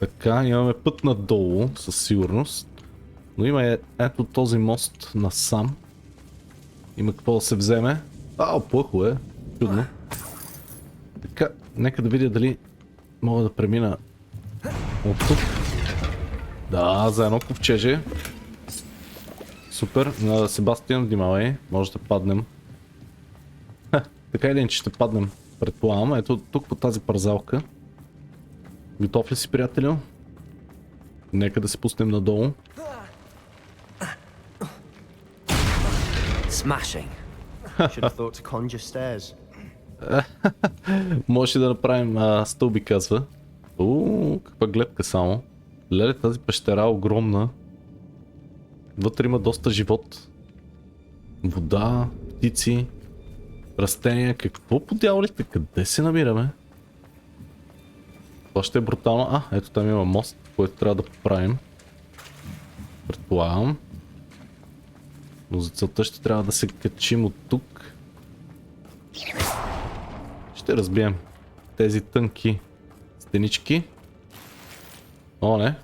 Така, имаме път надолу, със сигурност. Но има ето този мост насам. Има какво да се вземе. Плъхо е. Чудно. Така, нека да видя дали мога да премина От тук. Да, за едно ковчеже. Супер. Себастиян, внимавай. Може да паднем. Така един, че ще паднем. Предполагам. Ето тук по тази парзалка. Готов ли си, приятелю? Нека да се пуснем надолу. Smashing. Should have thought to conjure stairs. Може да направим стълби, казва. Каква гледка само. Леле, тази пещера е огромна. Вътре има доста живот. Вода, птици, растения. Какво по дяволите? Къде се намираме? Това ще е брутално. Ето там има мост, който трябва да поправим. Предполагам. Но за целта ще трябва да се качим от тук. Ще разбием тези тънки стенички. О, не.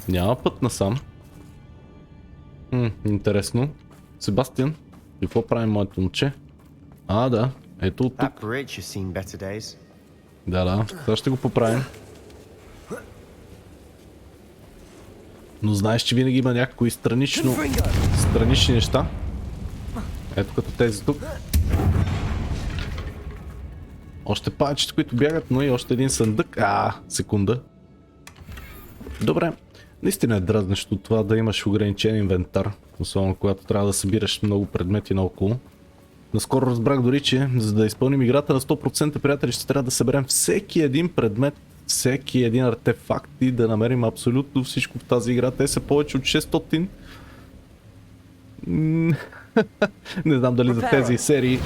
Няма път насам. Интересно. Себастиян, какво правим, моето момче? Да. Ето от тук. Да. Сега ще го поправим. Но знаеш, че винаги има някои странични неща. Ето като тези тук. Още пачета, които бягат, но и още един съндък. Секунда. Добре. Наистина е дразнещо това да имаш ограничен инвентар. Особено когато трябва да събираш много предмети наоколо. Наскоро разбрах дори, че за да изпълним играта на 100%, приятели, ще трябва да съберем всеки един предмет, всеки един артефакт и да намерим абсолютно всичко в тази игра. Те са повече от 600. Не знам дали за тези серии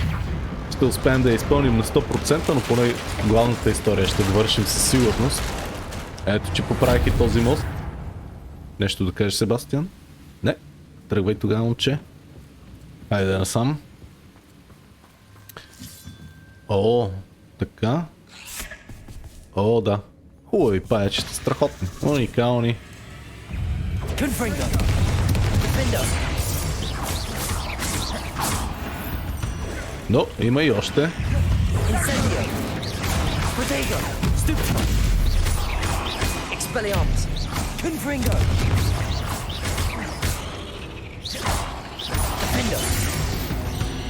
ще успеем да я изпълним на 100%, но поне главната история ще довършим със сигурност. Ето, че поправих и този мост. Нещо да кажеш, Себастиян? Не. Тръгвай тогава, момче. Хайде насам. Така. Да. Хубави паячета, страхотни. Уникални. Но има и още.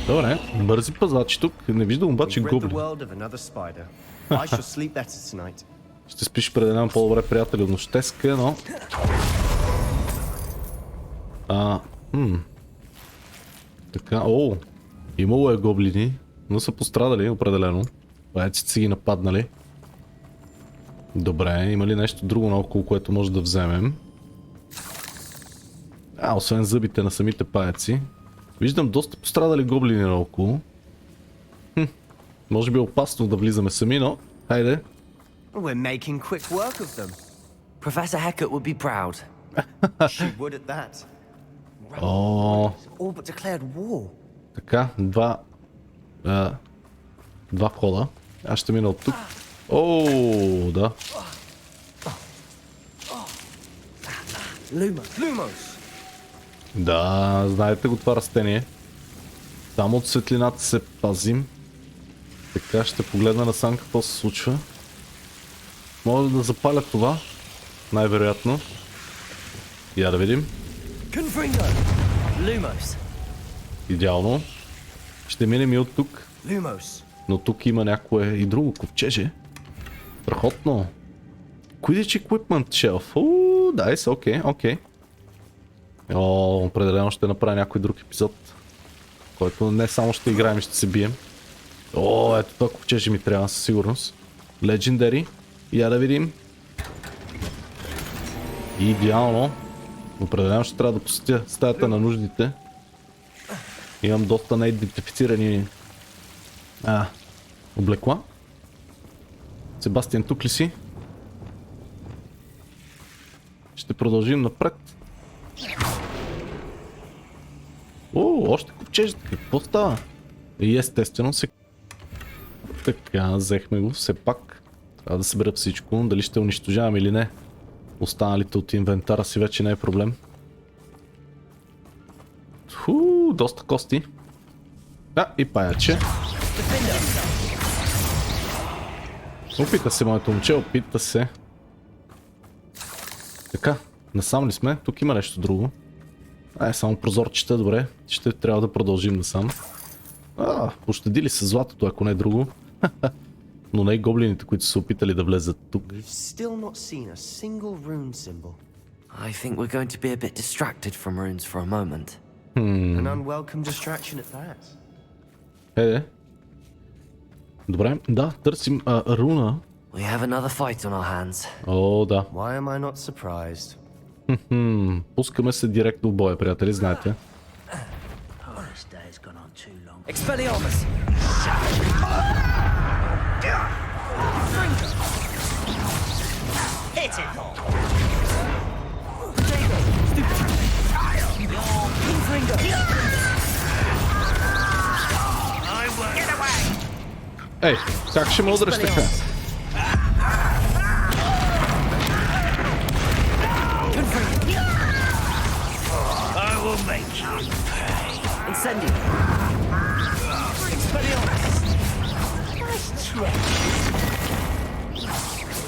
Добре, бързи пазачи тук. Не виждам обаче гоблин. Ще спиш пред една по-добре, приятели, от нощеска, но... Така, имало е гоблини, но са пострадали определено. Паяците си ги нападнали. Добре, има ли нещо друго наоколо, което може да вземем? Освен зъбите на самите паяци. Виждам доста пострадали гоблини наоколо. Може би е опасно да влизаме сами, но... Хайде. We're making quick work of them. Professor Hecat would be proud. She would at that. All but declared war. Така, два входа. Аз ще мина от тук. Да. Lumos. Да, знаете го това растение. Само от светлината се пазим. Така ще погледна насам какво се случва. Може да запаля това. Най-вероятно. Я да видим. Идеално. Ще минем и от тук. Но тук има някое и друго ковчеже. Страхотно. Quidditch Equipment Shelf. Дайс, окей. Определено ще направя някой друг епизод, който не само ще играем и ще се бием. Ето това ковчеже ми трябва със сигурност. Legendary. Я да видим. Идеално. Определено ще трябва да посетя стаята на нуждите. Имам доста неидентифицирани облекла. Себастиян, тук ли си? Ще продължим напред. Още ковчежите. Какво става? И естествено се... Така, взехме го все пак. Трябва да събера всичко. Дали ще унищожавам или не. Останалите от инвентара си вече не е проблем. Доста кости. И паяче. Опита се, моето момче, опита се. Така, насам ли сме? Тук има нещо друго. Само прозорчета, добре. Ще трябва да продължим насам. Пощадили се златото, ако не е друго. Но не и гоблините, които са опитали да влезат тук. We've still not seen a single rune symbol. I think we're going to be a bit distracted from runes for a moment. An unwelcome distraction at that. Добре, да, търсим руна. We have another fight on our hands. О, да. Why am I not surprised? Пускаме се директно в боя, приятели, знаете. Expelliarmus! Hit it all! Ей, как ще ме удръш така? I will make you pay. Incendio! Expelliarmus! Nice trick.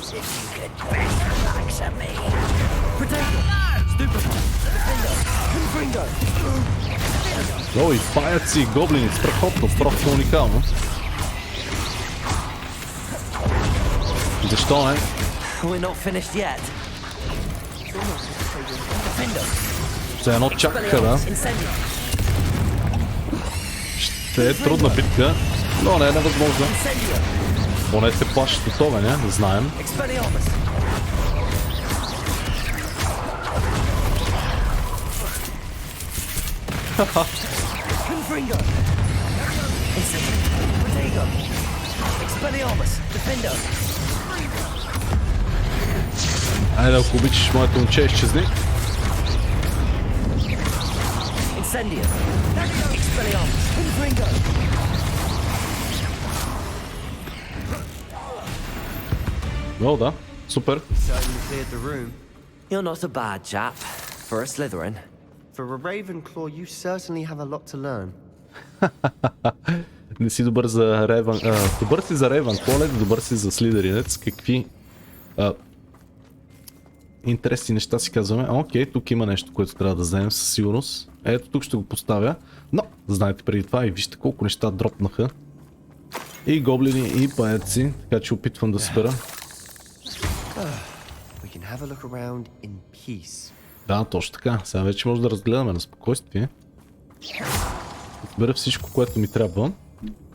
As if you could bang the likes of me. Potato! Stupid! Confringo! Ой, паяци и гоблини, страхотно, просто уникално. Защо не? We're not finished yet. За едно чака, да. Ще е трудна битка, но не е невъзможна. Поне се плашат от огъня, не знаем. Айде, ако обичаш, моето момче изчезни. О, да, супер. You're not a bad chap for a Slytherin. For a Ravenclaw, you certainly have a lot to learn. Не си добър за Рейвен... добър си за Рейвенкло, добър си за Слидеринец. Какви интересни неща си казваме. Окей, тук има нещо, което трябва да вземем със сигурност. Ето тук ще го поставя. Но, знаете преди това и вижте колко неща дропнаха. И гоблини, и паяци. Така че опитвам да спера. Да, точно така. Сега вече може да разгледаме на спокойствие. Бера всичко, което ми трябва.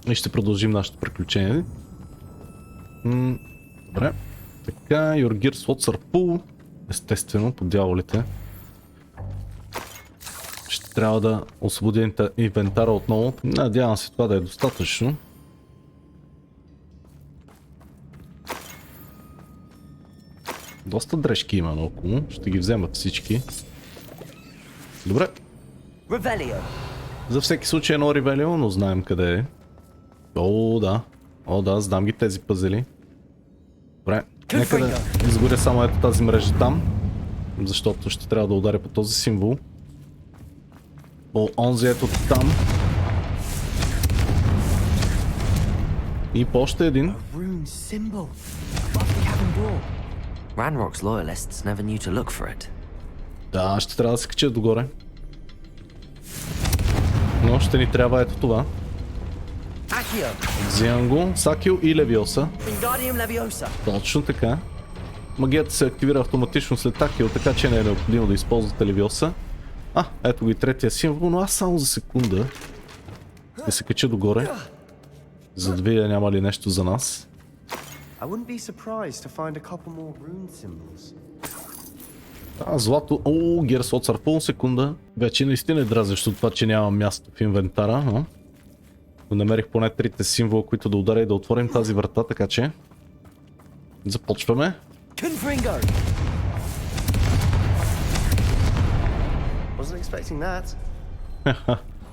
И ще продължим нашето приключение. Добре. Така, your gear slots are full. Естествено, по дяволите. Ще трябва да освободя инвентара отново. Надявам се това да е достатъчно. Доста дрежки има наоколо. Ще ги вземат всички. Добре. Revelio. За всеки случай едно ревелио, но знаем къде е. О, да. О, да, знам ги тези пъзели. Добре. Нека да изгоря само ето тази мрежа там. Защото ще трябва да ударя по този символ. По онзи ето там. И по още един. Ранрok's loyalists never knew to look for it. Да, ще трябва да се кача догоре. Но ще ни трябва ето това. Взимам го. Сакио и Левиоса. Точно така. Магията се активира автоматично след Акио, така че не е необходимо да използвате Левиоса. Ето го и третия символ, но аз само за секунда да се кача догоре, за да видя няма ли нещо за нас. Злато. Gear slots are full, секунда. Вече наистина е дразнещо това, че няма място в инвентара, но намерих поне трите символа, които да ударя и да отворим тази врата, така че започваме.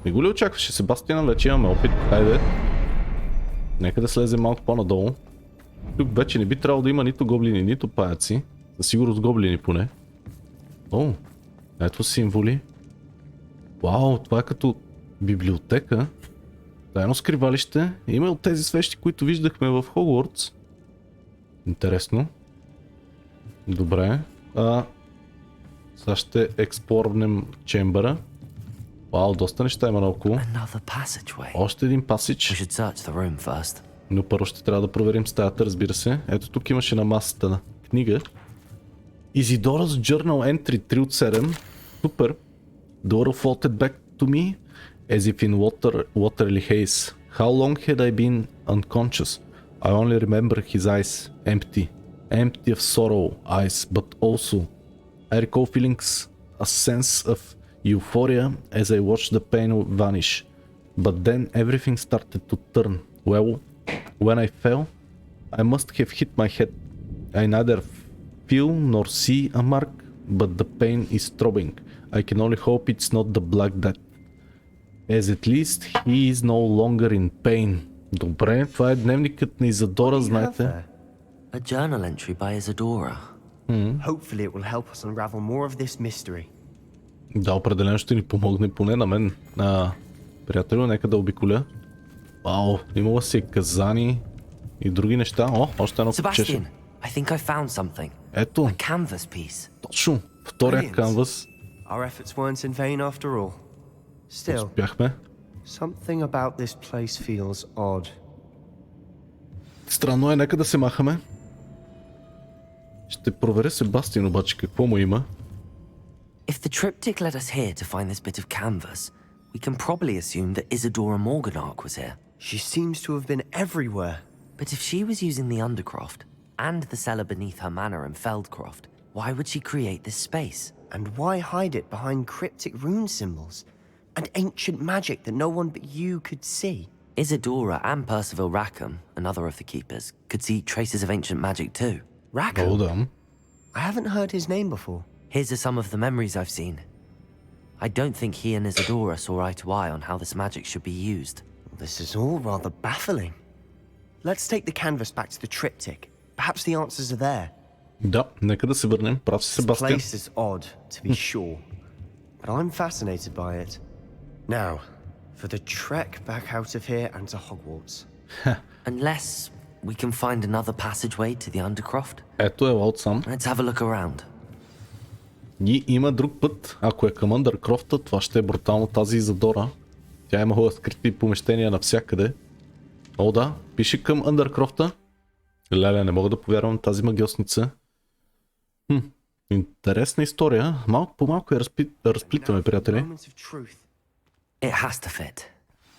Не го ли очакваше, Себастиян? Вече имаме опит. Хайде. Нека да слезем малко по-надолу. Тук вече не би трябвало да има нито гоблини, нито паяци. Със сигурност гоблини поне. О, ето символи. Вау, това е като библиотека. Тайно скривалище. Има от тези свещи, които виждахме в Хогвартс. Интересно. Добре. Сега ще експлорнем чембъра. Вау, доста неща има наоколо. Още един пасидж. Но първо ще трябва да проверим стаята, разбира се. Ето тук имаше на масата на книга. Isidora's Journal Entry 3 от 7. Супер. Dora floated back to me as if in watery haze. How long had I been unconscious? I only remember his eyes empty. Empty of sorrow eyes, but also I recall feelings a sense of euphoria as I watched the pain vanish. But then everything started to turn. Well, when I fell, I must have hit my head. I neither feel nor see a mark, but the pain is throbbing. I can only hope it's not the Black Death. As at least he is no longer in pain. Добре, това е дневникът на Изадора, знаете. A journal entry by Isadora. Hopefully it will help us unravel more of this mystery. Да, определено ще ни помогне, поне на мен. Приятелю, нека да обиколя. Вау, имала си казани и други неща. О, още едно купчеше. Себастиян, I think I found something. Ето. A canvas piece. Точно, втория канвас. Our efforts weren't in vain after all. Still, успяхме. Something about this place feels odd. Странно е, нека да се махаме. Ще проверя Себастиян обаче какво му има. If the triptych led us here to find this bit of canvas, we can probably assume that Isadora Morganark was here. She seems to have been everywhere. But if she was using the Undercroft and the cellar beneath her manor in Feldcroft, why would she create this space? And why hide it behind cryptic rune symbols and ancient magic that no one but you could see? Isadora and Percival Rackham, another of the keepers, could see traces of ancient magic too. Rackham? Hold on. I haven't heard his name before. His are some of the memories I've seen. I don't think he and Isadora saw eye to eye on how this magic should be used. This is all rather baffling. Let's take the canvas back to the triptych. Perhaps the answers are there. Да, нека да се върнем. Прав си, This Себастиян. place is odd, to be sure, but I'm fascinated by it. Now, for the trek back out of here and to Hogwarts. Unless we can find another passageway to the Undercroft. Ето е отсам. Let's have a look around. И има друг път. Ако е към Undercroft, това ще е брутално, тази Изадора. Тя имала скрити помещения навсякъде. О, да, пише към Undercroft. Леле, не мога да повярвам тази магиосница. Интересна история. Малко по малко я разплитаме, приятели. It has to fit.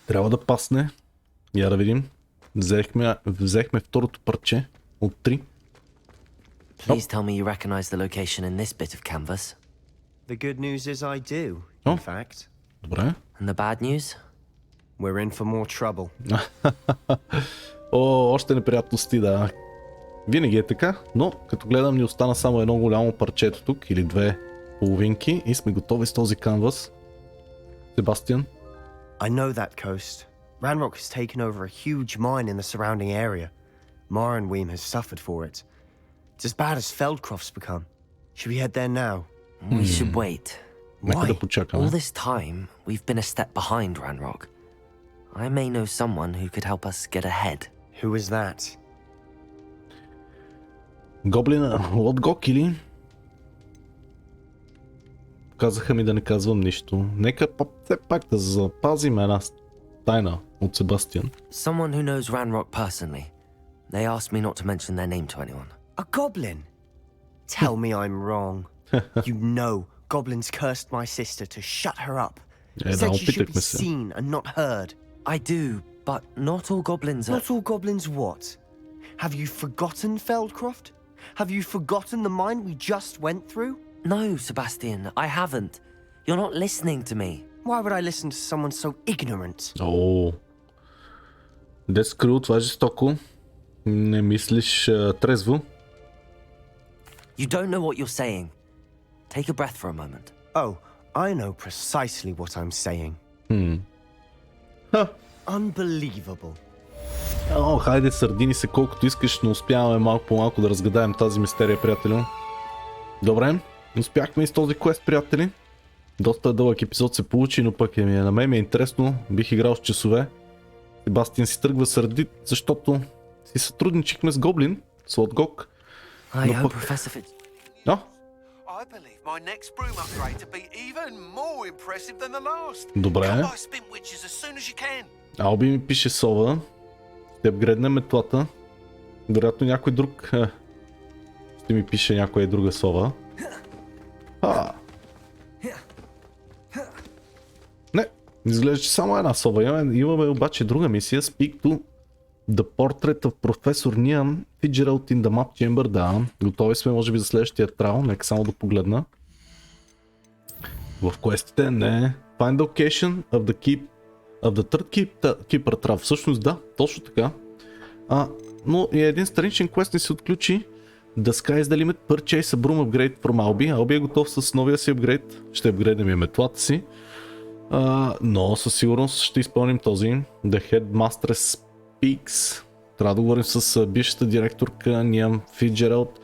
Трябва да пасне. Я да видим. Взехме второто парче от 3. Please tell me you recognize the location in this bit of canvas. The good news is I do, Oh. in fact. Добре. And the bad news? We're in for more trouble. О, още неприятности, да. Винаги е така, но като гледам ни остана само едно голямо парчето тук или две половинки и сме готови с този канвас. Себастиян? I know that coast. Ранрок has taken over a huge mine in the surrounding area. Morinweem has suffered for it. It's as bad as Feldcroft's become. Should we head there now? We should wait. Нека да All почакаме. this time, we've been a step behind Ranrok. I may know someone who could help us get ahead. Who is that? Гоблина от Гок или? Казаха ми да не казвам нищо. Нека все пак да запазим една тайна от Себастиян. Someone who knows Ranrok personally. They asked me not to mention their name to anyone. A goblin? Tell me I'm wrong. You know goblins cursed my sister to shut her up. Да, Said she should be опитахме се. seen and not heard. I do, but not all goblins are... Not all goblins what? Have you forgotten Feldcroft? Have you forgotten the mine we just went through? No, Sebastian, I haven't. You're not listening to me. Why would I listen to someone so ignorant? О, Дескрил, това е жестоко. Не мислиш трезво. You don't know what you're saying. Take a breath for a moment. Oh, I know precisely what I'm saying. Unbelievable. О, хайде, сърдини се колкото искаш, но успяваме малко по малко да разгадаем тази мистерия, приятелю. Добре, успяхме и с този квест, приятели. Доста дълъг епизод се получи, но пък на мен ми е интересно. Бих играл с часове. Себастиян си тръгва сърдит, защото си сътрудничихме с Гоблин. Слотгок. I Но hope пък... Professor Fitz... А? I believe my next broom upgrade to be even more impressive than the last. Добре. Come by spin witches as soon as you can. Алби ми пише сова. Ще апгрейднем метлата. Вероятно някой друг... ще ми пише някоя друга сова. Не, изглежда, че само една сова. Имаме обаче друга мисия. Speak to the portrait of Professor Niam Fitzgerald in the map chamber. Да, готови сме може би за следващия трал. Нека само да погледна. В квестите не. Find location of the third keeper trap. Всъщност да, точно така. Но и един страничен квест не се отключи. The sky is the limit. Purchase a broom upgrade from Albi. Albi е готов с новия си апгрейд. Ще апгрейднем и метлата си. Но със сигурност ще изпълним този. The Headmaster Speaks. Трябва да говорим с бившата директорка Ниам Фитджералд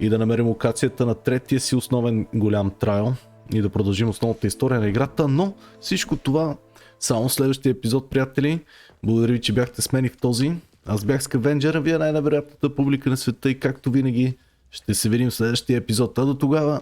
и да намерим локацията на третия си основен голям трайл и да продължим основната история на играта, но всичко това само в следващия епизод, приятели. Благодаря ви, че бяхте с мен и в този. Аз бях Скавенджер, а вие най-невероятната публика на света и както винаги ще се видим в следващия епизод. А до тогава